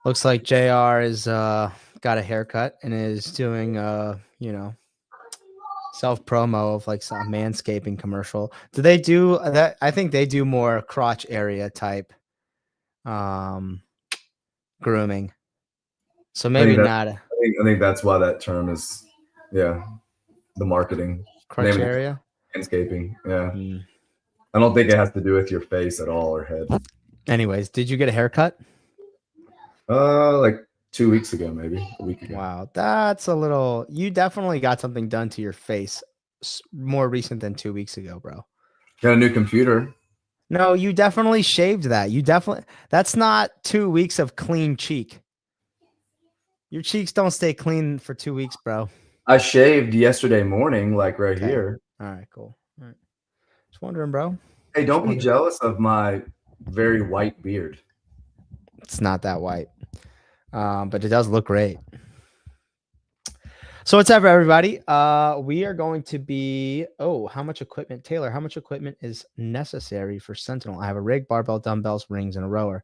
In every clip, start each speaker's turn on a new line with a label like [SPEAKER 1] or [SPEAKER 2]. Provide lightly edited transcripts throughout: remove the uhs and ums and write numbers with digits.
[SPEAKER 1] Looks like JR is got a haircut and is doing self promo of like some manscaping commercial. Do they do that? I think they do more crotch area type um grooming. So
[SPEAKER 2] I
[SPEAKER 1] maybe
[SPEAKER 2] think that
[SPEAKER 1] not a
[SPEAKER 2] I think that's why that term is, yeah, the marketing
[SPEAKER 1] crotch
[SPEAKER 2] name of the
[SPEAKER 1] area.
[SPEAKER 2] landscaping. Yeah,
[SPEAKER 1] Hmm.
[SPEAKER 2] I don't think it has to do with your face at all or head.
[SPEAKER 1] Anyways, did you get a haircut?
[SPEAKER 2] Like 2 weeks ago, maybe a week ago.
[SPEAKER 1] Wow, that's a little. You definitely got something done to your face more recent than 2 weeks ago, bro.
[SPEAKER 2] Got a new computer.
[SPEAKER 1] No, you definitely shaved that. You definitely. That's not 2 weeks of clean cheek. Your cheeks don't stay clean for 2 weeks, bro.
[SPEAKER 2] I shaved yesterday morning, like right
[SPEAKER 1] Okay.
[SPEAKER 2] here.
[SPEAKER 1] All right. Cool. All right. Just wondering, bro.
[SPEAKER 2] Hey,
[SPEAKER 1] Just
[SPEAKER 2] don't be
[SPEAKER 1] wondering.
[SPEAKER 2] jealous of my very white beard.
[SPEAKER 1] It's not that white, but it does look great. So what's up, everybody? We are going to be. Oh, how much equipment, Taylor? How much equipment is necessary for Sentinel? I have a rig, barbell, dumbbells, rings, and a rower.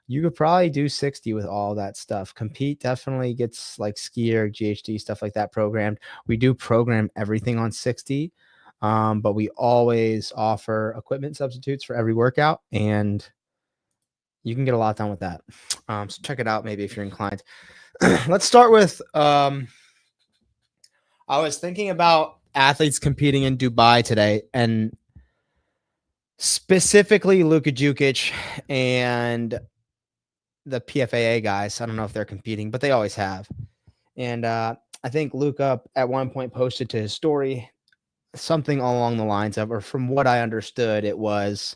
[SPEAKER 1] You could probably do 60 with all that stuff. Compete definitely gets like skier, GHD, stuff like that programmed. We do program everything on 60, but we always offer equipment substitutes for every workout, and you can get a lot done with that. So check it out maybe if you're inclined. Let's start with I was thinking about athletes competing in Dubai today, and specifically Luka Jukic and the PFAA guys. I don't know if they're competing, but they always have. And I think Luka at one point posted to his story something along the lines of, or from what I understood, it was,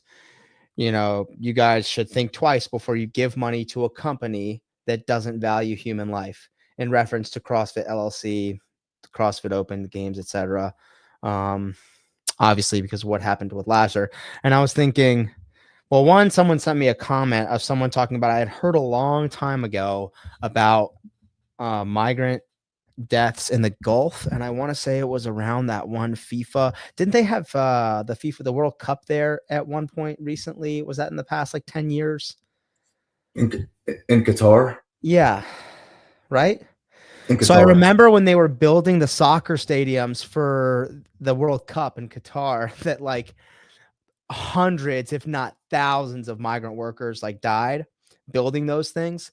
[SPEAKER 1] you guys should think twice before you give money to a company that doesn't value human life, in reference to CrossFit LLC, CrossFit Open, the games, etc. Obviously, because of what happened with Lasser. And I was thinking, well, one, someone sent me a comment of someone talking about, I had heard a long time ago about migrant deaths in the Gulf, and I want to say it was around that one FIFA. Didn't they have the World Cup there at one point recently? Was that in the past like 10 years?
[SPEAKER 2] In, in Qatar.
[SPEAKER 1] Yeah, right?
[SPEAKER 2] In
[SPEAKER 1] So I
[SPEAKER 2] Qatar.
[SPEAKER 1] remember when they were building the soccer stadiums for the World Cup in Qatar that like hundreds, if not thousands of migrant workers like died building those things.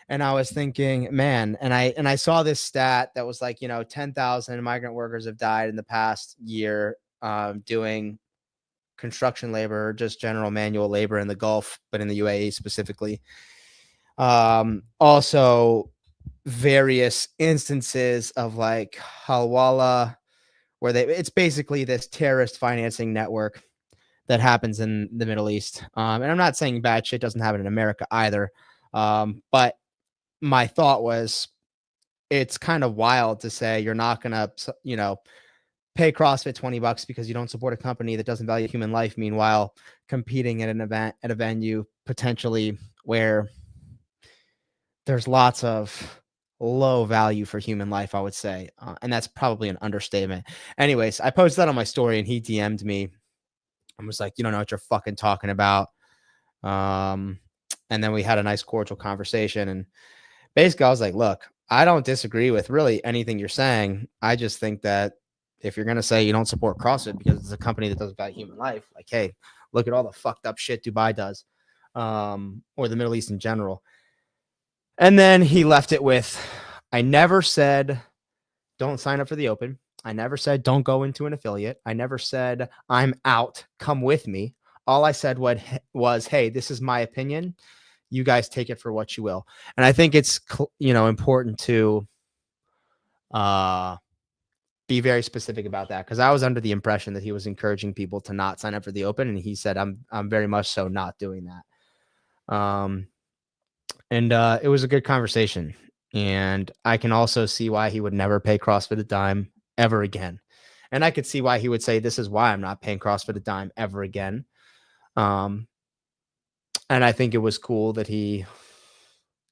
[SPEAKER 1] And I was thinking, man, and I saw this stat that was like, 10,000 migrant workers have died in the past year doing construction labor, just general manual labor in the Gulf, but in the UAE specifically. Also, various instances of like Halwala, where it's basically this terrorist financing network that happens in the Middle East. And I'm not saying bad shit doesn't happen in America either. But my thought was, it's kind of wild to say you're not going to, pay CrossFit $20 because you don't support a company that doesn't value human life. Meanwhile, competing at an event, at a venue, potentially where there's lots of low value for human life, I would say. And that's probably an understatement. Anyways, I posted that on my story and he DM'd me and was like, you don't know what you're fucking talking about. And then we had a nice cordial conversation. And basically I was like, look, I don't disagree with really anything you're saying. I just think that if you're going to say you don't support CrossFit because it's a company that doesn't value human life, like, hey, look at all the fucked up shit Dubai does, or the Middle East in general. And then he left it with, I never said don't sign up for the Open. I never said don't go into an affiliate. I never said I'm out, come with me. All I said was, hey, this is my opinion. You guys take it for what you will. And I think it's important to be very specific about that, because I was under the impression that he was encouraging people to not sign up for the Open, and he said I'm very much so not doing that. And it was a good conversation, and I can also see why he would never pay CrossFit a dime ever again. And I could see why he would say, this is why I'm not paying CrossFit a dime ever again. And I think it was cool that he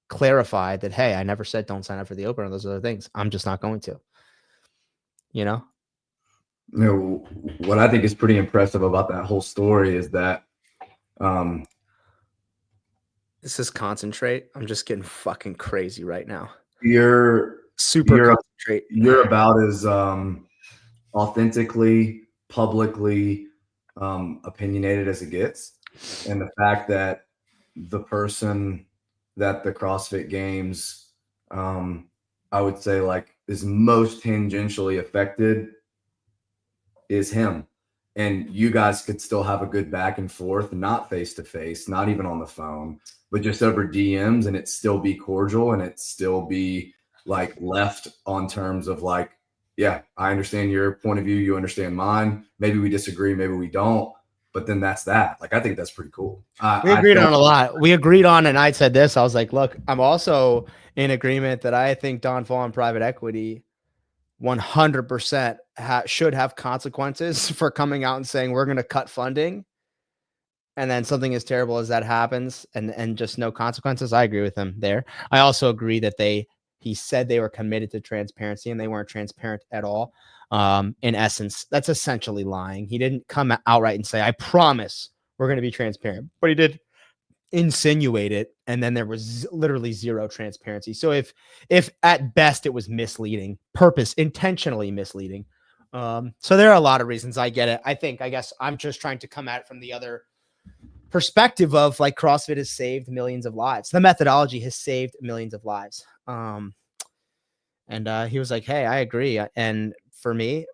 [SPEAKER 1] clarified that, hey, I never said don't sign up for the Open or those other things. I'm just not going to,
[SPEAKER 2] What I think is pretty impressive about that whole story is that
[SPEAKER 1] This is concentrate. I'm just getting fucking crazy right now.
[SPEAKER 2] You're
[SPEAKER 1] Super
[SPEAKER 2] you're
[SPEAKER 1] concentrate.
[SPEAKER 2] you're about as authentically, publicly opinionated as it gets. And the fact that the person that the CrossFit Games, I would say, like, is most tangentially affected is him. And you guys could still have a good back and forth, not face to face, not even on the phone, but just over DMs, and it still be cordial and it still be like left on terms of like, yeah, I understand your point of view, you understand mine. Maybe we disagree, maybe we don't, but then that's that. Like, I think that's pretty cool.
[SPEAKER 1] We
[SPEAKER 2] I
[SPEAKER 1] agreed
[SPEAKER 2] don't.
[SPEAKER 1] on a lot. We agreed on, and I said this. I was like, look, I'm also in agreement that I think Don Fawn private equity 100% should have consequences for coming out and saying we're going to cut funding, and then something as terrible as that happens and just no consequences. I agree with him there. I also agree that he said they were committed to transparency and they weren't transparent at all. In essence, that's essentially lying. He didn't come outright and say, I promise we're going to be transparent, but he did insinuate it, and then there was literally zero transparency. So if at best it was misleading, intentionally misleading. So there are a lot of reasons. I get it. I guess I'm just trying to come at it from the other perspective of like CrossFit has saved millions of lives. The methodology has saved millions of lives. And he was like, hey, I agree. And for me,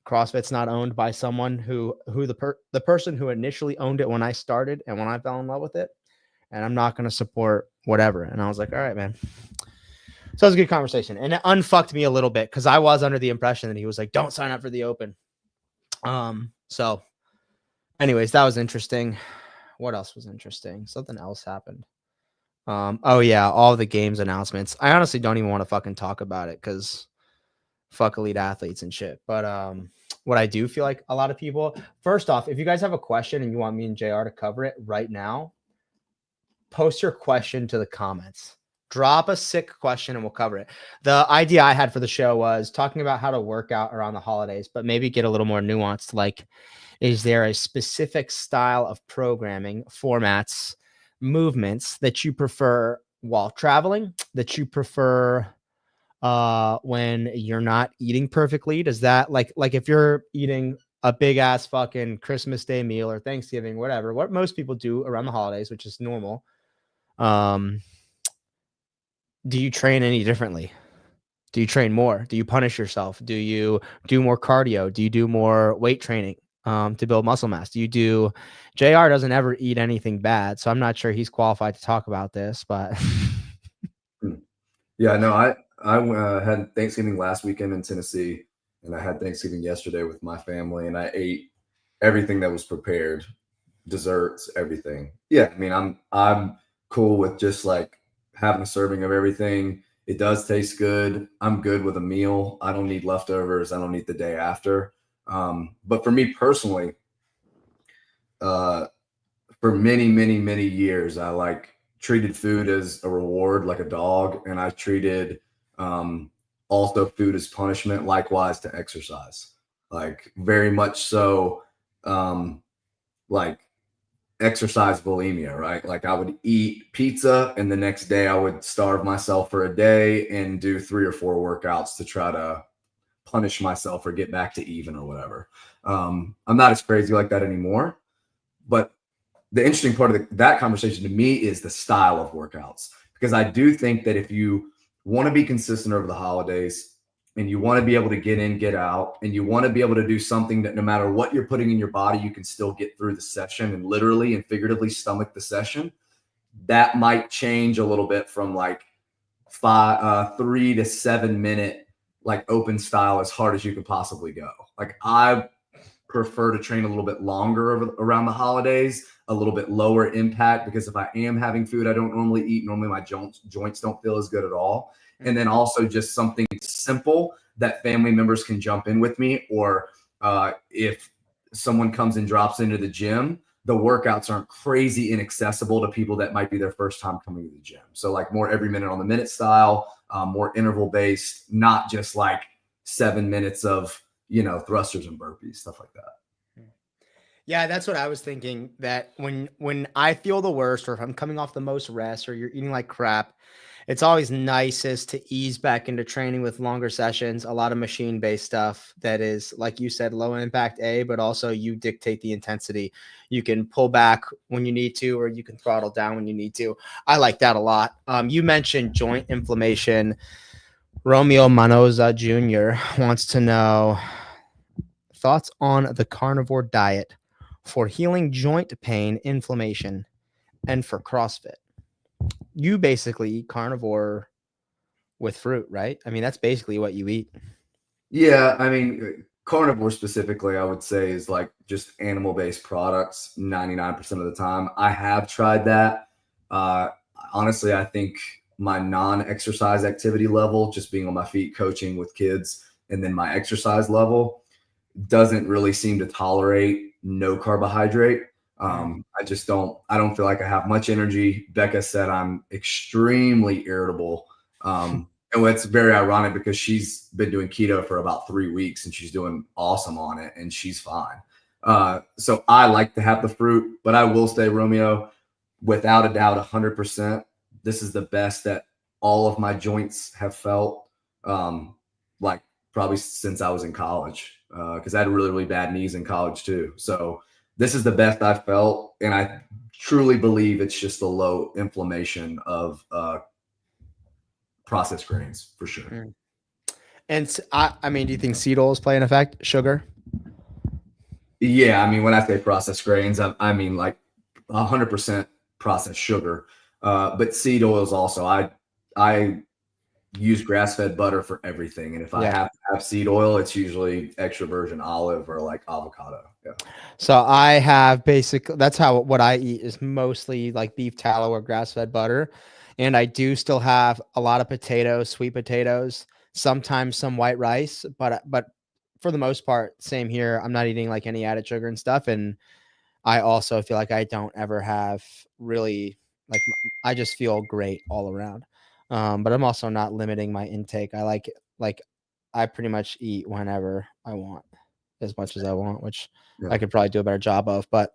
[SPEAKER 1] CrossFit's not owned by someone who the person who initially owned it when I started and when I fell in love with it. And I'm not going to support whatever. And I was like, all right, man. So it was a good conversation. And it unfucked me a little bit because I was under the impression that he was like, don't sign up for the open. So anyways, that was interesting. What else was interesting? Something else happened. Oh yeah, all the games announcements. I honestly don't even want to fucking talk about it because fuck elite athletes and shit. But what I do feel like a lot of people, first off, if you guys have a question and you want me and JR to cover it right now, post your question to the comments. Drop a sick question and we'll cover it. The idea I had for the show was talking about how to work out around the holidays, but maybe get a little more nuanced. Like, is there a specific style of programming, formats, movements that you prefer while traveling, that you prefer when you're not eating perfectly? Does that like if you're eating a big ass fucking Christmas Day meal or Thanksgiving, whatever, what most people do around the holidays, which is normal, do you train any differently? Do you train more? Do you punish yourself? Do you do more cardio? Do you do more weight training to build muscle mass? Do you do JR doesn't ever eat anything bad, so I'm not sure he's qualified to talk about this, but
[SPEAKER 2] Yeah, no, I had Thanksgiving last weekend in Tennessee, and I had Thanksgiving yesterday with my family, and I ate everything that was prepared, desserts, everything. Yeah, I mean, I'm cool with just like having a serving of everything. It does taste good. I'm good with a meal. I don't need leftovers. I don't need the day after. But for me personally, uh, for many, many, many years, I like treated food as a reward, like a dog, and I treated also food as punishment. Likewise to exercise, like very much so, like exercise bulimia, right? Like I would eat pizza, and the next day I would starve myself for a day and do 3 or 4 workouts to try to punish myself or get back to even or whatever. I'm not as crazy like that anymore, but the interesting part of that conversation to me is the style of workouts, because I do think that if you want to be consistent over the holidays and you want to be able to get in, get out, and you want to be able to do something that no matter what you're putting in your body, you can still get through the session and literally and figuratively stomach the session, that might change a little bit from like 3 to 7 minute, like open style as hard as you could possibly go. Like I prefer to train a little bit longer around the holidays, a little bit lower impact, because if I am having food I don't normally eat, normally my joints don't feel as good at all. And then also just something simple that family members can jump in with me, or if someone comes and drops into the gym, the workouts aren't crazy inaccessible to people that might be their first time coming to the gym. So like more every minute on the minute style, more interval based, not just like 7 minutes of thrusters and burpees, stuff like that.
[SPEAKER 1] Yeah, that's what I was thinking. That when I feel the worst, or if I'm coming off the most rest, or you're eating like crap, it's always nicest to ease back into training with longer sessions, a lot of machine based stuff that is, like you said, low impact but also you dictate the intensity. You can pull back when you need to, or you can throttle down when you need to. I like that a lot. You mentioned joint inflammation. Romeo Manoza Jr. wants to know thoughts on the carnivore diet for healing joint pain, inflammation, and for CrossFit. You basically eat carnivore with fruit, right? I mean, that's basically what you eat.
[SPEAKER 2] Yeah, I mean, carnivore specifically, I would say is like just animal-based products 99% of the time. I have tried that. Uh, Honestly, I think my non-exercise activity level, just being on my feet coaching with kids, and then my exercise level doesn't really seem to tolerate no carbohydrate. I don't feel like I have much energy. Becca said I'm extremely irritable. And it's very ironic because she's been doing keto for about 3 weeks and she's doing awesome on it and she's fine. So I like to have the fruit, but I will say, Romeo, without a doubt, 100%, this is the best that all of my joints have felt. Like probably since I was in college, because I had really, really bad knees in college too. So this is the best I've felt, and I truly believe it's just the low inflammation of processed grains for sure.
[SPEAKER 1] Mm. And I mean, do you think seed oils play an effect? Sugar?
[SPEAKER 2] Yeah, I mean, when I say processed grains, I mean like 100% processed sugar, but seed oils also. I use grass-fed butter for everything, and if I
[SPEAKER 1] Yeah.
[SPEAKER 2] have to have seed oil, it's usually extra virgin olive or like avocado. Yeah.
[SPEAKER 1] So I have that's how what I eat is mostly like beef tallow or grass fed butter. And I do still have a lot of potatoes, sweet potatoes, sometimes some white rice, but for the most part, same here. I'm not eating like any added sugar and stuff. And I also feel like I don't ever have really like I just feel great all around. But I'm also not limiting my intake. Like I pretty much eat whenever I want, as much as I want, which I
[SPEAKER 2] Yeah.
[SPEAKER 1] could probably do a better job of. But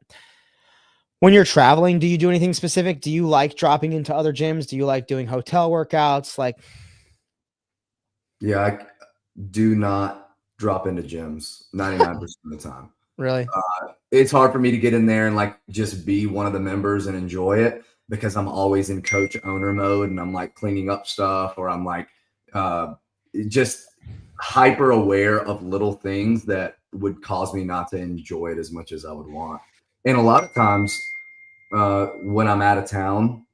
[SPEAKER 1] when you're traveling, do you do anything specific? Do you like dropping into other gyms? Do you like doing hotel workouts? Like,
[SPEAKER 2] Yeah, I do not drop into gyms 99% of the time.
[SPEAKER 1] really?
[SPEAKER 2] It's hard for me to get in there and like just be one of the members and enjoy it because I'm always in coach owner mode and I'm like cleaning up stuff or I'm like uh, just hyper aware of little things that would cause me not to enjoy it as much as I would want. And a lot of times when I'm out of town,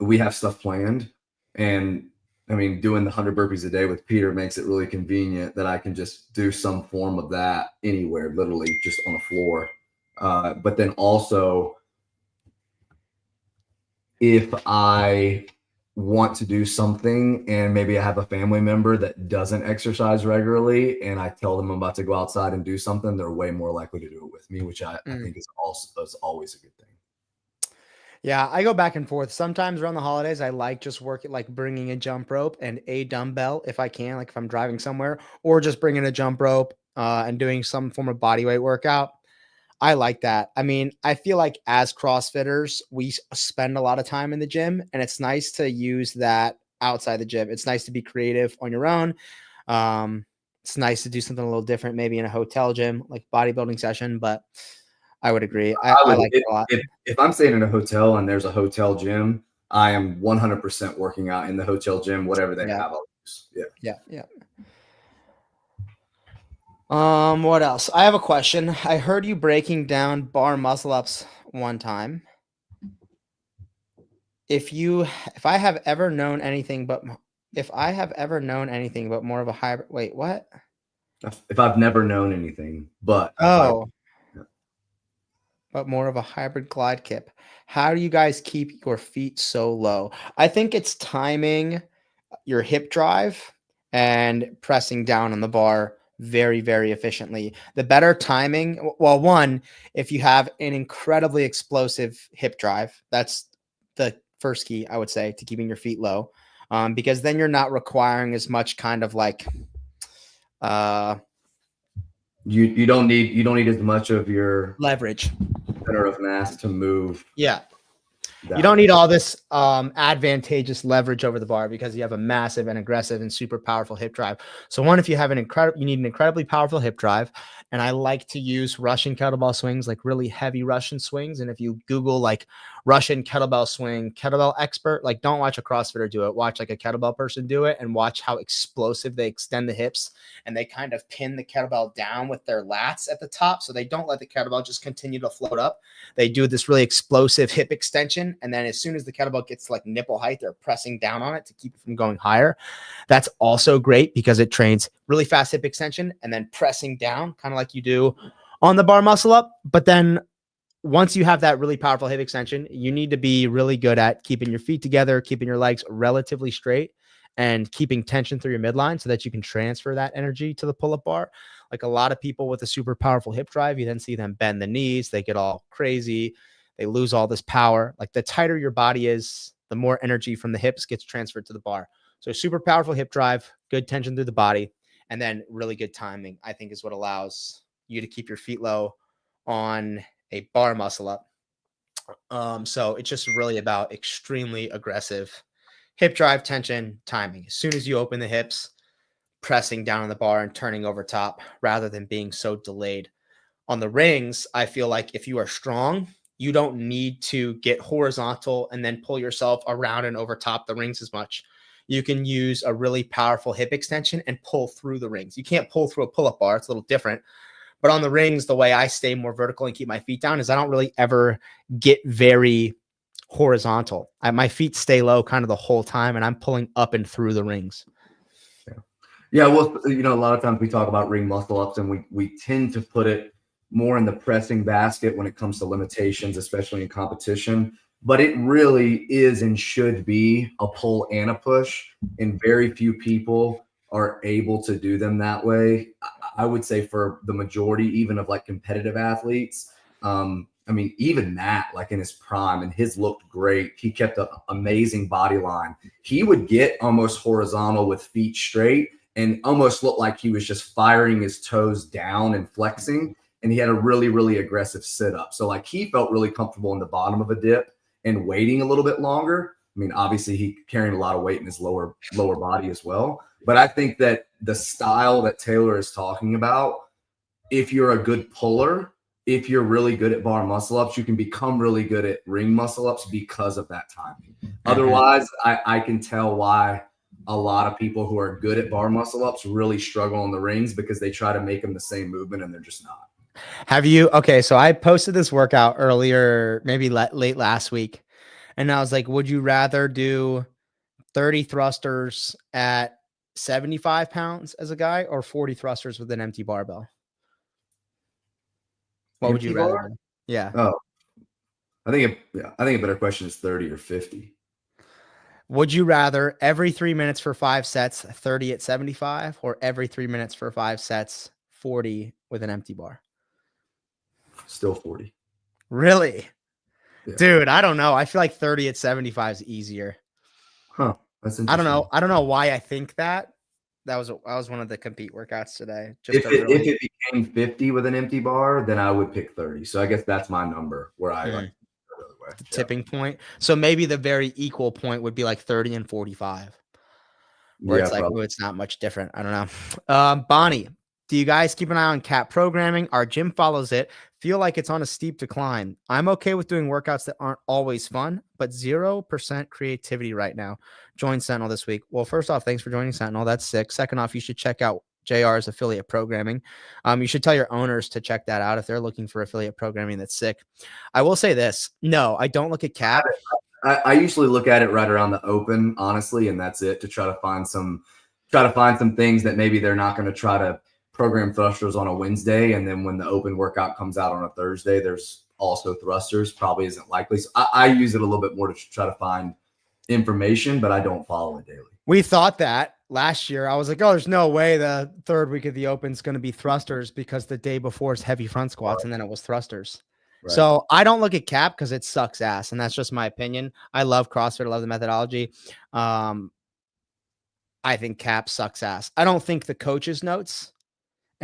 [SPEAKER 2] we have stuff planned. And I mean, doing the 100 burpees a day with Peter makes it really convenient that I can just do some form of that anywhere, literally just on the floor. But then also, if I want to do something and maybe I have a family member that doesn't exercise regularly and I tell them I'm about to go outside and do something, they're way more likely to do it with me, which I think is always a good thing.
[SPEAKER 1] Yeah, I go back and forth. Sometimes around the holidays, I like just working, like bringing a jump rope and a dumbbell if I can, like if I'm driving somewhere, or just bringing a jump rope and doing some form of body weight workout. I like that. I mean, I feel like as CrossFitters, we spend a lot of time in the gym, and it's nice to use that outside the gym. It's nice to be creative on your own. It's nice to do something a little different, maybe in a hotel gym, like bodybuilding session. But I would agree.
[SPEAKER 2] I
[SPEAKER 1] I
[SPEAKER 2] would
[SPEAKER 1] like it a lot.
[SPEAKER 2] if I'm staying in a hotel and there's a hotel gym, I am 100% working out in the hotel gym, whatever they
[SPEAKER 1] Yeah,
[SPEAKER 2] have. I'll use. Yeah.
[SPEAKER 1] yeah, yeah. What else? I have a question. I heard you breaking down bar muscle ups one time. If I have ever known anything but if I have ever known anything but more of a hybrid, wait, what?
[SPEAKER 2] If I've never known anything, but
[SPEAKER 1] Oh,
[SPEAKER 2] yeah.
[SPEAKER 1] but more of a hybrid glide kip. How do you guys keep your feet so low? I think it's timing your hip drive and pressing down on the bar very, very efficiently. The better timing, well, one, if you have an incredibly explosive hip drive, that's the first key, I would say, to keeping your feet low, because then you're not requiring as much kind of like uh,
[SPEAKER 2] You don't need as much of your
[SPEAKER 1] Leverage.
[SPEAKER 2] center of mass to move
[SPEAKER 1] Yeah. You
[SPEAKER 2] that
[SPEAKER 1] don't
[SPEAKER 2] way.
[SPEAKER 1] need all this advantageous leverage over the bar because you have a massive and aggressive and super powerful hip drive. So one, if you have you need an incredibly powerful hip drive. And I like to use Russian kettlebell swings, like really heavy Russian swings. And if you Google like Russian kettlebell swing, kettlebell expert, like don't watch a CrossFitter do it. Watch like a kettlebell person do it and watch how explosive they extend the hips and they kind of pin the kettlebell down with their lats at the top. So they don't let the kettlebell just continue to float up. They do this really explosive hip extension. And then as soon as the kettlebell gets to like nipple height, they're pressing down on it to keep it from going higher. That's also great because it trains really fast hip extension and then pressing down, kind of like you do on the bar muscle up. But then once you have that really powerful hip extension, you need to be really good at keeping your feet together, keeping your legs relatively straight, and keeping tension through your midline so that you can transfer that energy to the pull-up bar. Like a lot of people with a super powerful hip drive, you then see them bend the knees, they get all crazy, they lose all this power. Like the tighter your body is, the more energy from the hips gets transferred to the bar. So super powerful hip drive, good tension through the body, and then really good timing, I think, is what allows you to keep your feet low on a bar muscle up. So it's just really about extremely aggressive hip drive, tension, timing. As soon as you open the hips, pressing down on the bar and turning over top rather than being so delayed. On the rings, I feel like if you are strong, you don't need to get horizontal and then pull yourself around and over top the rings as much. You can use a really powerful hip extension and pull through the rings. You can't pull through a pull-up bar. It's a little different. But on the rings, the way I stay more vertical and keep my feet down is I don't really ever get very horizontal. My feet stay low kind of the whole time, and I'm pulling up and through the rings.
[SPEAKER 2] Yeah, well, a lot of times we talk about ring muscle ups, and we tend to put it more in the pressing basket when it comes to limitations, especially in competition. But it really is and should be a pull and a push, and very few people are able to do them that way. I would say for the majority, even of like competitive athletes, I mean, even Matt, like in his prime, and his looked great. He kept an amazing body line. He would get almost horizontal with feet straight and almost looked like he was just firing his toes down and flexing. And he had a really, really aggressive sit up. So like he felt really comfortable in the bottom of a dip and waiting a little bit longer. I mean, obviously he carrying a lot of weight in his lower body as well. But I think that the style that Taylor is talking about, if you're a good puller, if you're really good at bar muscle ups, you can become really good at ring muscle ups because of that timing. Otherwise, I can tell why a lot of people who are good at bar muscle ups really struggle on the rings because they try to make them the same movement and they're just not.
[SPEAKER 1] Have you? Okay, so I posted this workout earlier, maybe late last week, and I was like, would you rather do 30 thrusters at 75 pounds as a guy or 40 thrusters with an empty barbell? What would you
[SPEAKER 2] Empty
[SPEAKER 1] rather
[SPEAKER 2] bar?
[SPEAKER 1] do? Yeah.
[SPEAKER 2] Oh, I think a better question is 30 or 50.
[SPEAKER 1] Would you rather every 3 minutes for 5 sets, 30 at 75, or every 3 minutes for 5 sets, 40 with an empty bar?
[SPEAKER 2] Still 40.
[SPEAKER 1] Really?
[SPEAKER 2] Yeah.
[SPEAKER 1] Dude, I don't know. I feel like 30 at 75 is easier.
[SPEAKER 2] Huh. That's
[SPEAKER 1] I don't
[SPEAKER 2] interesting.
[SPEAKER 1] know. I don't know why I think that. That was one of the compete workouts today.
[SPEAKER 2] If it became 50 with an empty bar, then I would pick 30. So I guess that's my number where I like the other way.
[SPEAKER 1] The tipping point. So maybe the very equal point would be like 30 and 45. Where
[SPEAKER 2] Yeah,
[SPEAKER 1] it's like,
[SPEAKER 2] probably.
[SPEAKER 1] oh, it's not much different. I don't know. Bonnie, do you guys keep an eye on CAP programming? Our gym follows it. Feel like it's on a steep decline. I'm okay with doing workouts that aren't always fun, but 0% creativity right now. Join Sentinel this week. Well, first off, thanks for joining Sentinel. That's sick. Second off, you should check out JR's affiliate programming. You should tell your owners to check that out if they're looking for affiliate programming. That's sick. I will say this. No, I don't look at CAP.
[SPEAKER 2] I usually look at it right around the open, honestly, and that's it, to try to find some things that maybe they're not going to try to program thrusters on a Wednesday, and then when the open workout comes out on a Thursday, there's also thrusters. Probably isn't likely. So I use it a little bit more to try to find information, but I don't follow it daily.
[SPEAKER 1] We thought that last year. I was like, oh, there's no way the third week of the open is going to be thrusters because the day before is heavy front squats, and then it was thrusters. Right. So I don't look at CAP because it sucks ass, and that's just my opinion. I love CrossFit. I love the methodology. I think CAP sucks ass. I don't think the coaches' notes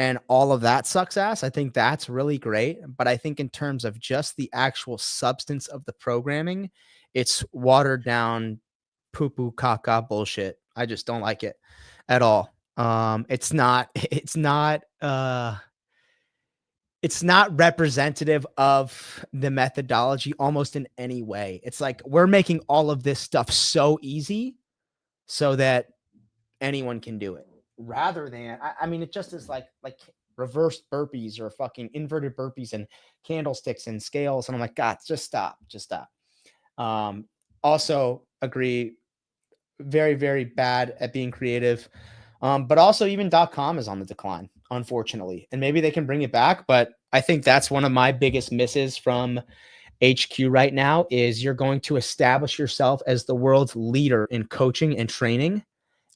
[SPEAKER 1] and all of that sucks ass. I think that's really great. But I think in terms of just the actual substance of the programming, it's watered down poo poo caca bullshit. I just don't like it at all. It's not representative of the methodology almost in any way. It's like we're making all of this stuff so easy so that anyone can do it, rather than I mean, it just is like reverse burpees or fucking inverted burpees and candlesticks and scales. And I'm like, God, just stop. Also agree, very, very bad at being creative. But also even .com is on the decline, unfortunately. And maybe they can bring it back. But I think that's one of my biggest misses from HQ right now is you're going to establish yourself as the world's leader in coaching and training.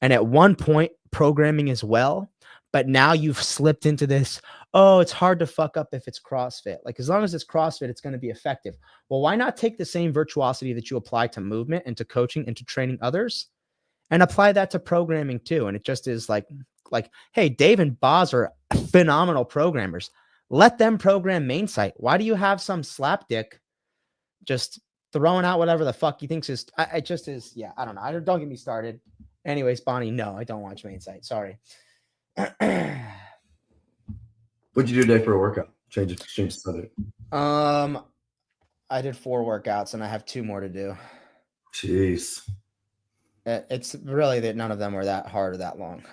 [SPEAKER 1] And at one point, programming as well. But now you've slipped into this, oh, it's hard to fuck up if it's CrossFit. Like, as long as it's CrossFit, it's going to be effective. Well, why not take the same virtuosity that you apply to movement and to coaching and to training others and apply that to programming too? And it just is like, hey, Dave and Boz are phenomenal programmers. Let them program main site. Why do you have some slapdick just throwing out whatever the fuck he thinks is? It just is. Yeah, I don't know. Don't get me started. Anyways, Bonnie, no, I don't watch main site. Sorry.
[SPEAKER 2] What'd you do today for a workout? Change the subject.
[SPEAKER 1] I did 4 workouts and I have 2 more to do.
[SPEAKER 2] Jeez.
[SPEAKER 1] It's really that none of them were that hard or that long.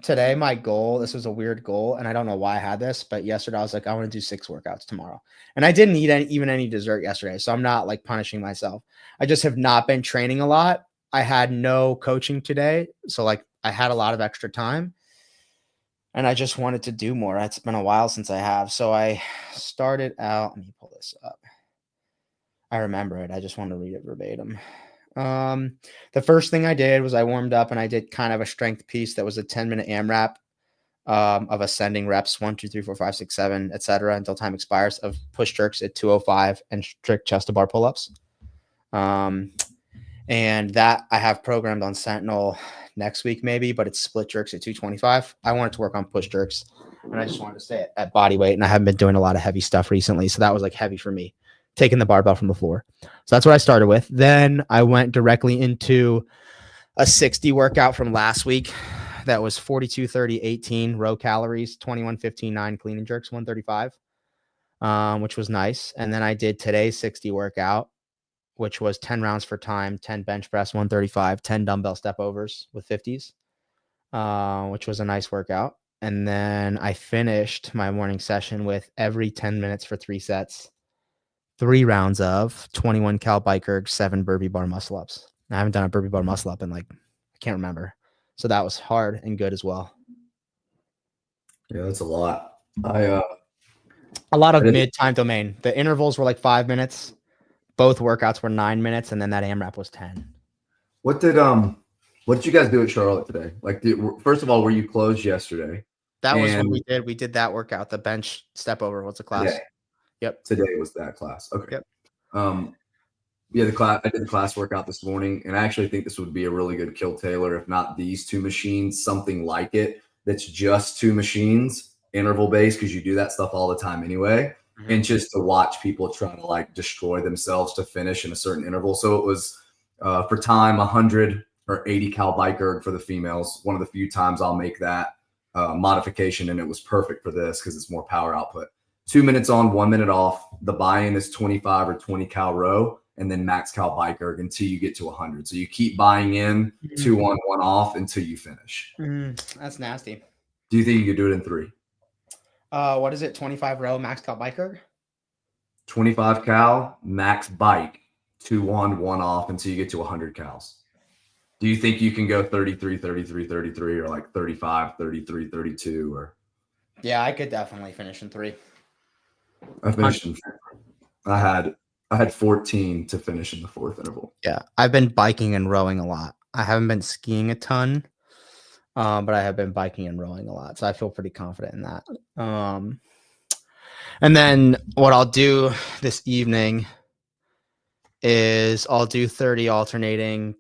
[SPEAKER 1] Today, my goal, this was a weird goal, and I don't know why I had this, but yesterday I was like, I want to do 6 workouts tomorrow. And I didn't eat even any dessert yesterday, so I'm not like punishing myself. I just have not been training a lot. I had no coaching today, so like I had a lot of extra time, and I just wanted to do more. It's been a while since I have, so I started out. Let me pull this up. I remember it. I just want to read it verbatim. The first thing I did was I warmed up and I did kind of a strength piece that was a 10-minute AMRAP of ascending reps 1, 2, 3, 4, 5, 6, 7, etc. until time expires, of push jerks at 205 and strict chest to bar pull-ups. And that I have programmed on Sentinel next week maybe, but it's split jerks at 225. I wanted to work on push jerks and I just wanted to stay at body weight, and I haven't been doing a lot of heavy stuff recently, so that was like heavy for me, taking the barbell from the floor. So that's what I started with. Then I went directly into a 60 workout from last week. That was 42, 30, 18 row calories, 21, 15, 9 clean and jerks, 135, which was nice. And then I did today's 60 workout, which was 10 rounds for time, 10 bench press, 135, 10 dumbbell step overs with 50s, which was a nice workout. And then I finished my morning session with every 10 minutes for 3 sets, 3 rounds of 21 cal bike erg, 7 burpee bar muscle ups. I haven't done a burpee bar muscle up in like, I can't remember. So that was hard and good as well.
[SPEAKER 2] Yeah, that's a lot.
[SPEAKER 1] A lot of mid time domain. The intervals were like 5 minutes. Both workouts were 9 minutes, and then that AMRAP was 10.
[SPEAKER 2] What did you guys do at Charlotte today? Like, first of all, were you closed yesterday?
[SPEAKER 1] That was what we did. We did that workout, the bench step over. What's the class?
[SPEAKER 2] Today.
[SPEAKER 1] Yep.
[SPEAKER 2] Today was that class. Okay.
[SPEAKER 1] Yep.
[SPEAKER 2] Yeah, I did the class workout this morning, and I actually think this would be a really good kill Taylor, if not these 2 machines, something like it that's just 2 machines, interval based, because you do that stuff all the time anyway. Mm-hmm. And just to watch people try to like destroy themselves to finish in a certain interval. So it was for time 100 or 80 cal bike erg for the females. One of the few times I'll make that modification, and it was perfect for this because it's more power output. 2 minutes on, 1 minute off. The buy-in is 25 or 20 cal row, and then max cal bike erg until you get to 100. So you keep buying in 2 on, 1 off until you finish.
[SPEAKER 1] That's nasty.
[SPEAKER 2] Do you think you could do it in 3?
[SPEAKER 1] What is it? 25 row max cal bike erg?
[SPEAKER 2] 25 cal max bike, 2 on, 1 off until you get to 100 cals. Do you think you can go 33, 33, 33, or like 35, 33, 32? Or
[SPEAKER 1] yeah, I could definitely finish in 3.
[SPEAKER 2] I finished in 4. I had 14 to finish in the 4th interval.
[SPEAKER 1] Yeah, I've been biking and rowing a lot. I haven't been skiing a ton, but I have been biking and rowing a lot, so I feel pretty confident in that. And then what I'll do this evening is I'll do 30 alternating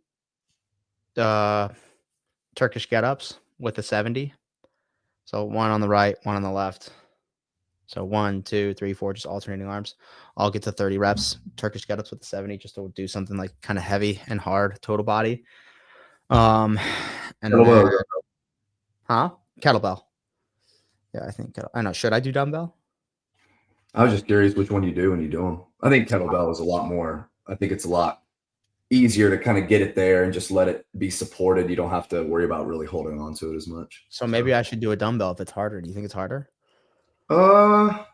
[SPEAKER 1] Turkish get-ups with a 70. So 1 on the right, 1 on the left. So 1, 2, 3, 4, just alternating arms. I'll get to 30 reps. Turkish get ups with the 70, just to do something like kind of heavy and hard total body. And
[SPEAKER 2] Kettlebell.
[SPEAKER 1] then, kettlebell. Yeah, I think I know. Should I do dumbbell?
[SPEAKER 2] I was just curious which one you do when you do them. I think kettlebell is a lot more. I think it's a lot easier to kind of get it there and just let it be supported. You don't have to worry about really holding on to it as much.
[SPEAKER 1] So maybe I should do a dumbbell if it's harder. Do you think it's harder?
[SPEAKER 2] Well,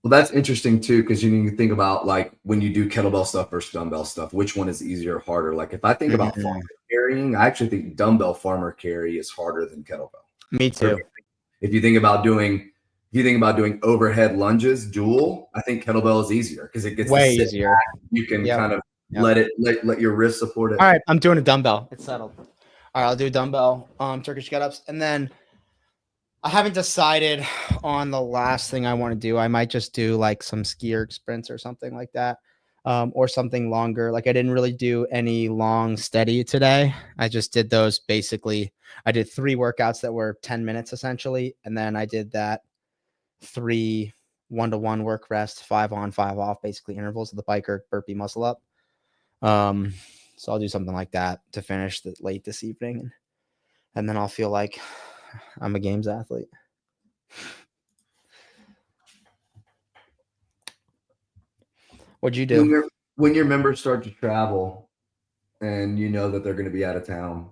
[SPEAKER 2] that's interesting too, because you think about like when you do kettlebell stuff versus dumbbell stuff, which one is easier or harder? Like if I think about farmer carrying, I actually think dumbbell farmer carry is harder than kettlebell.
[SPEAKER 1] Me too.
[SPEAKER 2] If you think about doing overhead lunges dual, I think kettlebell is easier because it gets
[SPEAKER 1] way easier.
[SPEAKER 2] Back. You can kind of let your wrist support it.
[SPEAKER 1] All right, I'm doing a dumbbell. It's settled. All right, I'll do dumbbell Turkish get-ups, and then I haven't decided on the last thing I want to do. I might just do like some skier sprints or something like that, or something longer. Like I didn't really do any long steady today. I just did those basically. I did 3 workouts that were 10 minutes essentially, and then I did that 3 1-to-1 work rest, 5 on, 5 off, basically intervals of the biker burpee muscle up. So I'll do something like that to finish late this evening, and then I'll feel like I'm a games athlete. What'd you do?
[SPEAKER 2] When your members start to travel and you know that they're going to be out of town,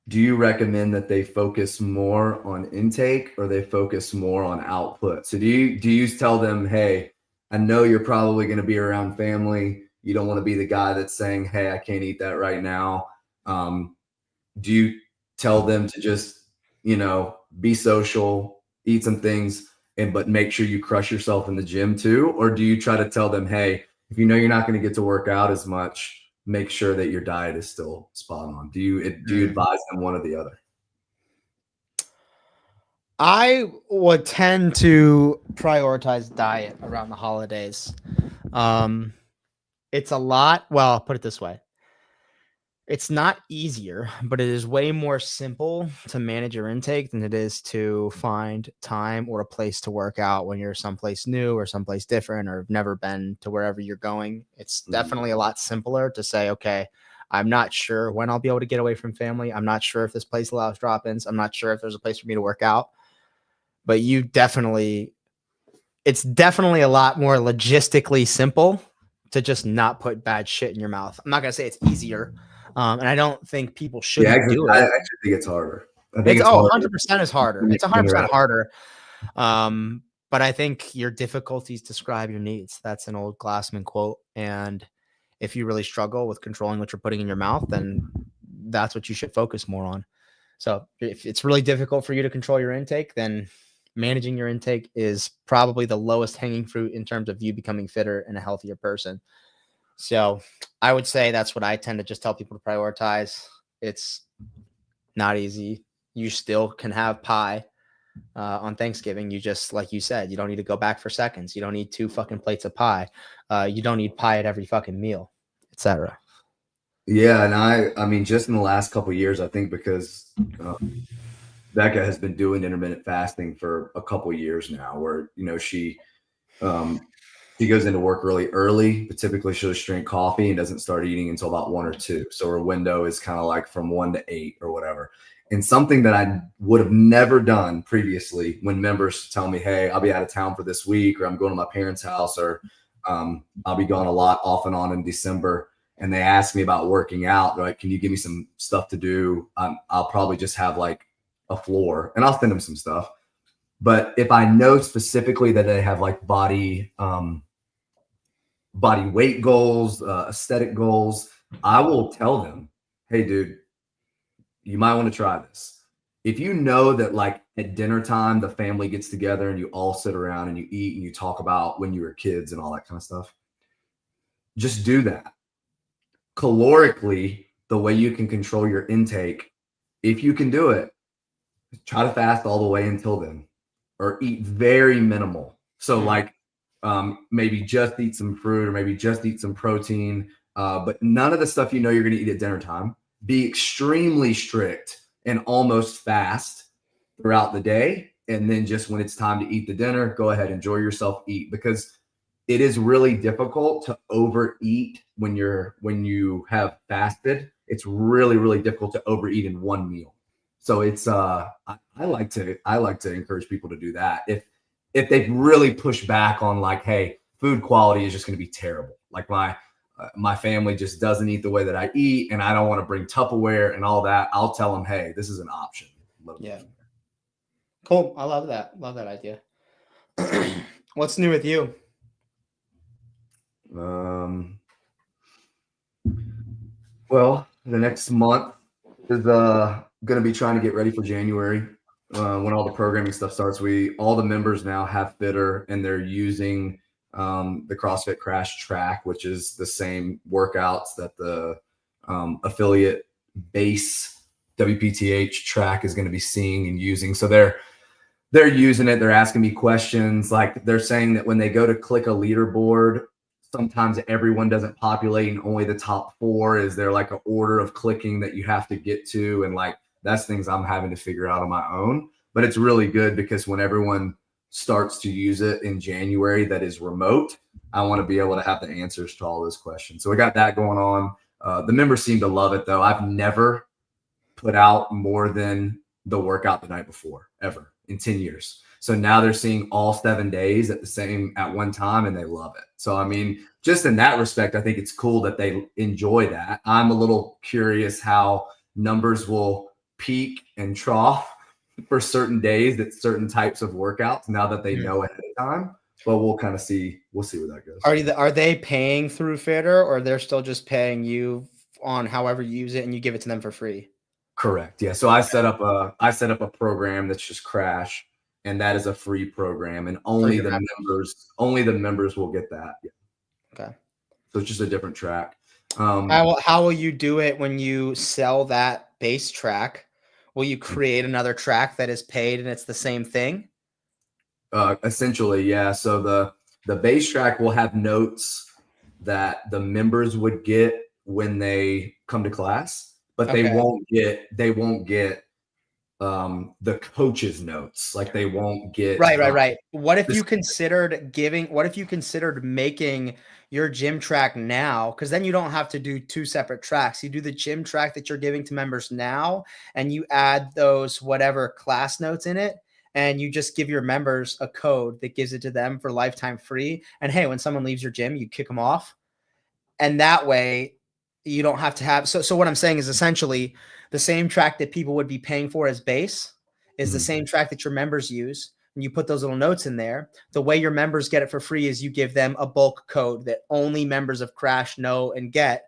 [SPEAKER 2] do you recommend that they focus more on intake or they focus more on output? So do you tell them, hey, I know you're probably going to be around family. You don't want to be the guy that's saying, hey, I can't eat that right now. Do you tell them to just, be social, eat some things, but make sure you crush yourself in the gym too? Or do you try to tell them, hey, if you know you're not going to get to work out as much, make sure that your diet is still spot on? Do you advise them one or the other?
[SPEAKER 1] I would tend to prioritize diet around the holidays. It's a lot. Well, I'll put it this way. It's not easier, but it is way more simple to manage your intake than it is to find time or a place to work out when you're someplace new or someplace different or have never been to wherever you're going. It's definitely a lot simpler to say, okay, I'm not sure when I'll be able to get away from family. I'm not sure if this place allows drop-ins. I'm not sure if there's a place for me to work out. But it's definitely a lot more logistically simple to just not put bad shit in your mouth. I'm not going to say it's easier. And I don't think people should do it.
[SPEAKER 2] I actually think it's harder. I think
[SPEAKER 1] it's 100% is harder. It's 100% harder. But I think your difficulties describe your needs. That's an old Glassman quote. And if you really struggle with controlling what you're putting in your mouth, then that's what you should focus more on. So if it's really difficult for you to control your intake, then managing your intake is probably the lowest hanging fruit in terms of you becoming fitter and a healthier person. So I would say that's what I tend to just tell people to prioritize. It's not easy. You still can have pie on Thanksgiving. You just, like you said, you don't need to go back for seconds. You don't need 2 fucking plates of pie. You don't need pie at every fucking meal, etc.
[SPEAKER 2] Yeah, and I mean, just in the last couple of years, I think because Becca has been doing intermittent fasting for a couple of years now, where she goes into work really early, but typically she'll just drink coffee and doesn't start eating until about 1 or 2. So her window is kind of like from 1 to 8 or whatever. And something that I would have never done previously, when members tell me, hey, I'll be out of town for this week, or I'm going to my parents' house, or I'll be gone a lot off and on in December, and they ask me about working out, they're like, can you give me some stuff to do? I'll probably just have like a floor, and I'll send them some stuff. But if I know specifically that they have like body weight goals, aesthetic goals, I will tell them, hey, dude, you might want to try this. If you know that like at dinner time, the family gets together and you all sit around and you eat and you talk about when you were kids and all that kind of stuff, just do that. Calorically, the way you can control your intake, if you can do it, try to fast all the way until then, or eat very minimal. So like maybe just eat some fruit, or maybe just eat some protein, but none of the stuff you're going to eat at dinner time. Be extremely strict and almost fast throughout the day. And then just when it's time to eat the dinner, go ahead, enjoy yourself, eat, because it is really difficult to overeat when you have fasted. It's really, really difficult to overeat in one meal. So it's I like to encourage people to do that. If they really push back on like, hey, food quality is just going to be terrible. Like my family just doesn't eat the way that I eat, and I don't want to bring Tupperware and all that. I'll tell them, hey, this is an option.
[SPEAKER 1] Yeah. Cool. I love that. Love that idea. What's new with you?
[SPEAKER 2] Well, the next month is going to be trying to get ready for January when all the programming stuff starts. All the members now have Fitter, and they're using the CrossFit Crash track, which is the same workouts that the affiliate base WPTH track is going to be seeing and using. So they're using it. They're asking me questions. Like they're saying that when they go to click a leaderboard, sometimes everyone doesn't populate and only the top 4. Is there like an order of clicking that you have to get to? And like, that's things I'm having to figure out on my own. But it's really good because when everyone starts to use it in January that is remote, I want to be able to have the answers to all those questions. So we got that going on. The members seem to love it though. I've never put out more than the workout the night before ever in 10 years. So now they're seeing all 7 days at one time, and they love it. So, I mean, just in that respect, I think it's cool that they enjoy that. I'm a little curious how numbers will peak and trough for certain days at certain types of workouts now that they know ahead of time. But we'll kind of see. We'll see where that goes.
[SPEAKER 1] Are they paying through Fitter, or they're still just paying you on however you use it and you give it to them for free?
[SPEAKER 2] Correct. Yeah. So I set up a program that's just Crash, and that is a free program, and only the members will get that. Yeah.
[SPEAKER 1] Okay.
[SPEAKER 2] So it's just a different track.
[SPEAKER 1] How will you do it when you sell that base track? Will you create another track that is paid and it's the same thing?
[SPEAKER 2] Essentially, yeah. So the base track will have notes that the members would get when they come to class, but they won't get the coach's notes. Like they won't get
[SPEAKER 1] right. What if you considered making your gym track now? Because then you don't have to do 2 separate tracks. You do the gym track that you're giving to members now, and you add those whatever class notes in it, and you just give your members a code that gives it to them for lifetime free. And hey, when someone leaves your gym, you kick them off. And that way you don't have to have, so what I'm saying is essentially the same track that people would be paying for as base is the same track that your members use. And you put those little notes in there. The way your members get it for free is you give them a bulk code that only members of Crash know and get.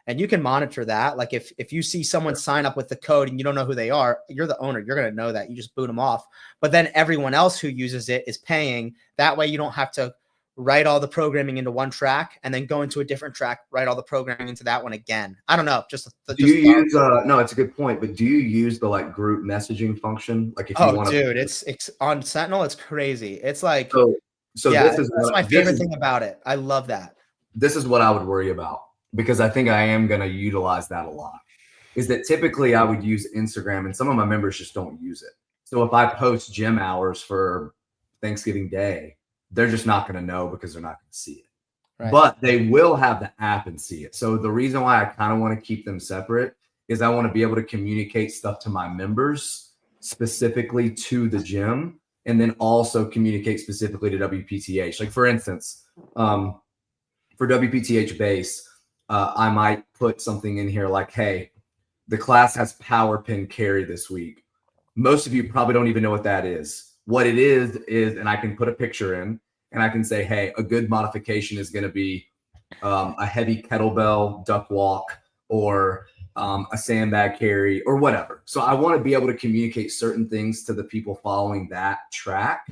[SPEAKER 1] And you can monitor that. Like if you see someone sign up with the code and you don't know who they are, you're the owner. You're going to know that. You just boot them off. But then everyone else who uses it is paying. That way you don't have to write all the programming into one track and then go into a different track, write all the programming into that one again. I don't know.
[SPEAKER 2] No, it's a good point, but do you use the like group messaging function? Like if you want to,
[SPEAKER 1] it's on Sentinel. It's crazy. It's like,
[SPEAKER 2] that's
[SPEAKER 1] my favorite thing about it. I love that.
[SPEAKER 2] This is what I would worry about, because I think I am going to utilize that a lot, is that typically I would use Instagram and some of my members just don't use it. So if I post gym hours for Thanksgiving Day, they're just not going to know because they're not going to see it. Right. But they will have the app and see it. So the reason why I kind of want to keep them separate is I want to be able to communicate stuff to my members specifically to the gym, and then also communicate specifically to WPTH. Like for instance, for WPTH base, I might put something in here like, hey, the class has power pin carry this week. Most of you probably don't even know what that is. What it is, and I can put a picture in and I can say, hey, a good modification is going to be a heavy kettlebell duck walk, or a sandbag carry, or whatever. So I want to be able to communicate certain things to the people following that track,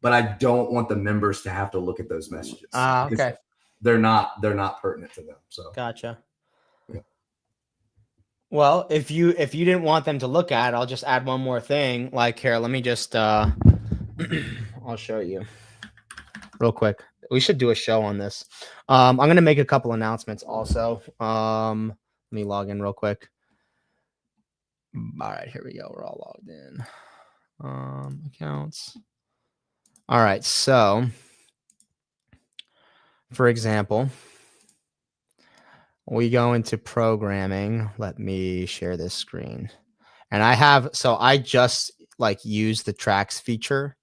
[SPEAKER 2] but I don't want the members to have to look at those messages.
[SPEAKER 1] Okay.
[SPEAKER 2] They're not pertinent to them. So
[SPEAKER 1] gotcha. Yeah. Well, if you didn't want them to look at it, I'll just add one more thing. Like here, let me just I'll show you real quick. We should do a show on this. I'm gonna make a couple announcements also. Let me log in real quick. All right, here we go. We're all logged in. Accounts. All right, so for example, we go into programming. Let me share this screen. And I just used the tracks feature,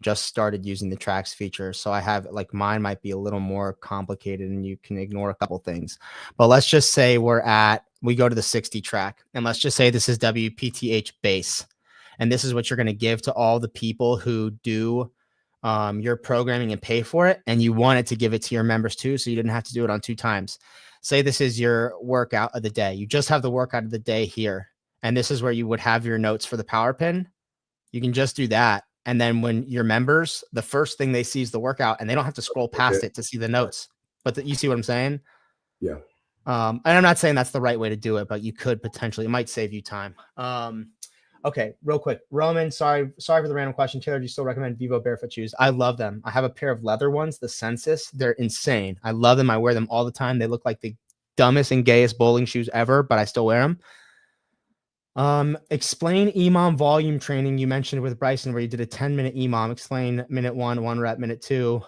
[SPEAKER 1] just started using the tracks feature. So I have mine might be a little more complicated and you can ignore a couple things. But let's just say we go to the 60 track and let's just say this is WPTH base. And this is what you're going to give to all the people who do your programming and pay for it. And you wanted to give it to your members too. So you didn't have to do it on 2 times. Say this is your workout of the day. You just have the workout of the day here. And this is where you would have your notes for the power pin. You can just do that. And then when your members, the first thing they see is the workout and they don't have to scroll past it to see the notes. But you see what I'm saying?
[SPEAKER 2] Yeah.
[SPEAKER 1] And I'm not saying that's the right way to do it, but you could potentially, it might save you time. Okay, real quick. Roman, sorry for the random question. Taylor, do you still recommend Vivo barefoot shoes? I love them. I have a pair of leather ones, the Census. They're insane. I love them. I wear them all the time. They look like the dumbest and gayest bowling shoes ever, but I still wear them. Explain EMOM volume training you mentioned with Bryson, where you did a 10-minute EMOM. Explain minute 1, 1 rep, minute 2,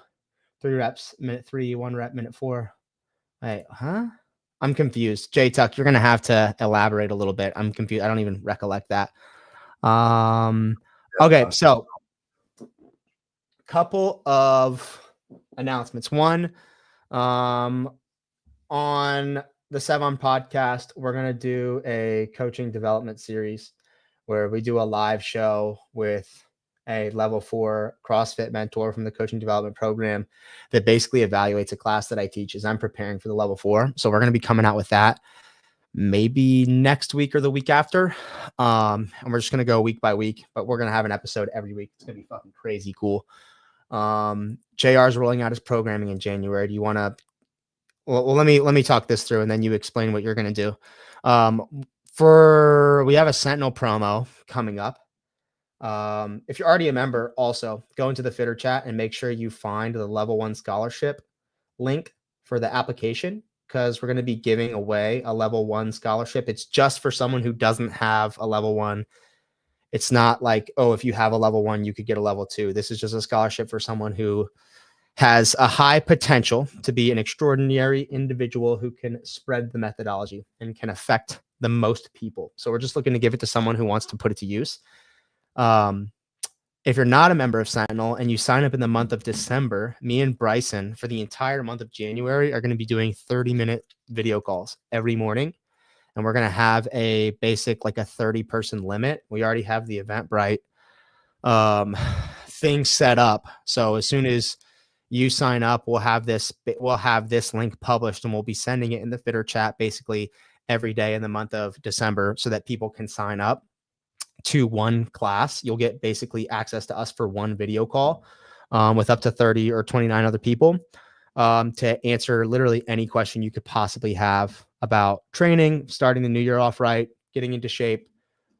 [SPEAKER 1] 3 reps, minute 3, 1 rep, minute 4. Wait, huh? I'm confused. J Tuck, you're gonna have to elaborate a little bit. I'm confused. I don't even recollect that. Okay, so couple of announcements. One, on the Sevon podcast, we're going to do a coaching development series where we do a live show with a level 4 CrossFit mentor from the coaching development program that basically evaluates a class that I teach as I'm preparing for the level 4. So we're going to be coming out with that maybe next week or the week after. And we're just going to go week by week, but we're going to have an episode every week. It's going to be fucking crazy cool. JR is rolling out his programming in January. Do you want to, well, let me talk this through and then you explain what you're going to do. We have a Sentinel promo coming up. If you're already a member, also go into the Fitter chat and make sure you find the level 1 scholarship link for the application, because we're going to be giving away a level 1 scholarship. It's just for someone who doesn't have a level 1. It's not like, oh, if you have a level 1, you could get a level 2. This is just a scholarship for someone who has a high potential to be an extraordinary individual who can spread the methodology and can affect the most people. So we're just looking to give it to someone who wants to put it to use. If you're not a member of Sentinel and you sign up in the month of December, me and Bryson for the entire month of January are going to be doing 30-minute video calls every morning. And we're going to have a basic, like a 30-person limit. We already have the Eventbrite thing set up. So as soon as you sign up, we'll have this link published and we'll be sending it in the Fitter chat basically every day in the month of December so that people can sign up to one class. You'll get basically access to us for one video call with up to 30 or 29 other people to answer literally any question you could possibly have about training, starting the new year off right, getting into shape,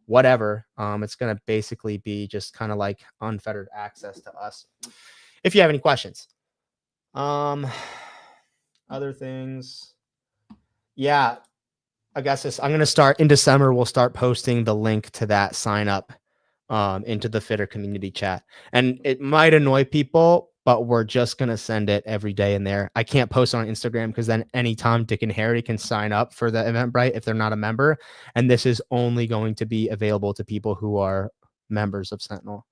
[SPEAKER 1] whatever. It's going to basically be just kind of like unfettered access to us. If you have any questions, other things. Yeah. I guess I'm going to start in December. We'll start posting the link to that sign up into the Fitter community chat. And it might annoy people, but we're just going to send it every day in there. I can't post on Instagram because then anytime Dick and Harry can sign up for the Eventbrite if they're not a member. And this is only going to be available to people who are members of Sentinel.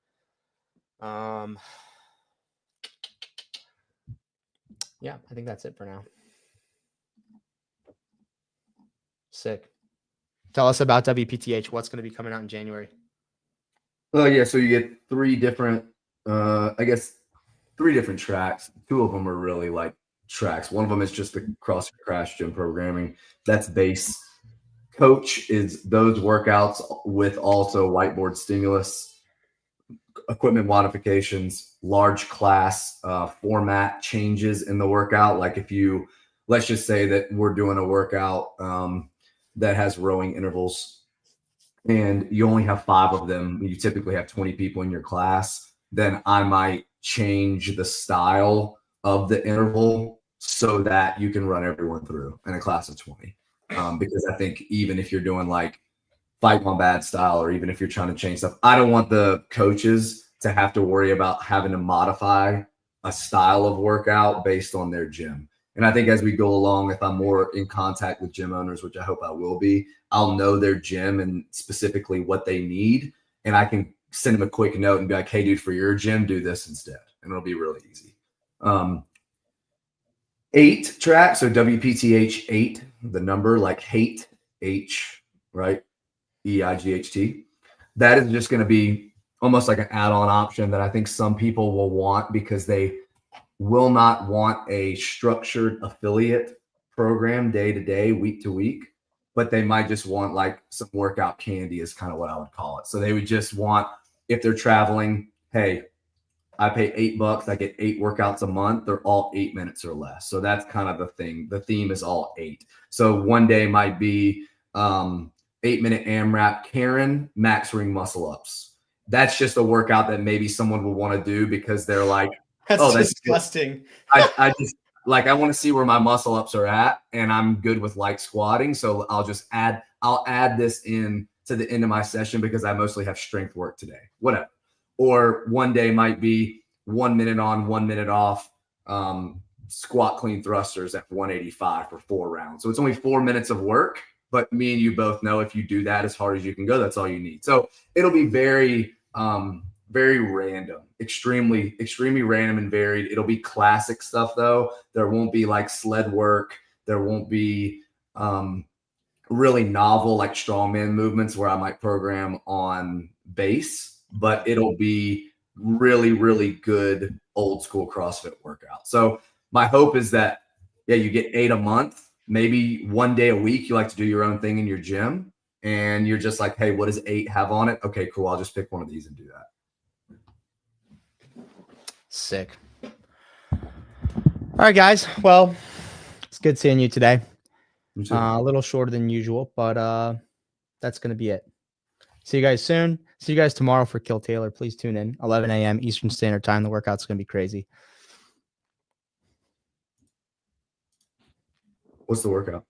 [SPEAKER 1] Yeah, I think that's it for now. Sick. Tell us about WPTH. What's going to be coming out in January?
[SPEAKER 2] Yeah, so you get three different tracks. Two of them are really like tracks. One of them is just the CrossFit Crash Gym programming. That's base. Coach is those workouts with also whiteboard stimulus, equipment modifications, large class format changes in the workout. Like let's just say that we're doing a workout that has rowing intervals and you only have 5 of them. You typically have 20 people in your class. Then I might change the style of the interval so that you can run everyone through in a class of 20. Because I think even if you're doing like fight my bad style, or even if you're trying to change stuff. I don't want the coaches to have to worry about having to modify a style of workout based on their gym. And I think as we go along, if I'm more in contact with gym owners, which I hope I will be, I'll know their gym and specifically what they need. And I can send them a quick note and be like, hey, dude, for your gym, do this instead. And it'll be really easy. 8 track. So WPTH 8, the number like hate, H, right? EIGHT. That is just going to be almost like an add-on option that I think some people will want because they will not want a structured affiliate program day to day, week to week, but they might just want like some workout candy is kind of what I would call it. So they would just want, if they're traveling, hey, I pay $8, I get 8 workouts a month. They're all 8 minutes or less. So that's kind of the thing. The theme is all 8. So one day might be 8-minute AMRAP Karen max ring muscle ups. That's just a workout that maybe someone will want to do because they're like,
[SPEAKER 1] That's disgusting.
[SPEAKER 2] I just like, I want to see where my muscle ups are at, and I'm good with light squatting. So I'll add this in to the end of my session because I mostly have strength work today, whatever. Or one day might be 1 minute on, 1 minute off, squat clean thrusters at 185 for 4 rounds. So it's only 4 minutes of work, but me and you both know if you do that as hard as you can go, that's all you need. So it'll be very, very random, extremely random and varied. It'll be classic stuff though. There won't be like sled work. There won't be really novel like strongman movements where I might program on base, but it'll be really, really good old school CrossFit workout. So my hope is that, yeah, you get 8 a month, maybe 1 day a week. You like to do your own thing in your gym and you're just like, hey, what does 8 have on it? Okay, cool. I'll just pick one of these and do that.
[SPEAKER 1] Sick. All right, guys. Well, it's good seeing you today. A little shorter than usual, but that's going to be it. See you guys soon. See you guys tomorrow for Kill Taylor. Please tune in. 11 a.m. Eastern Standard Time. The workout's going to be crazy.
[SPEAKER 2] What's the workout?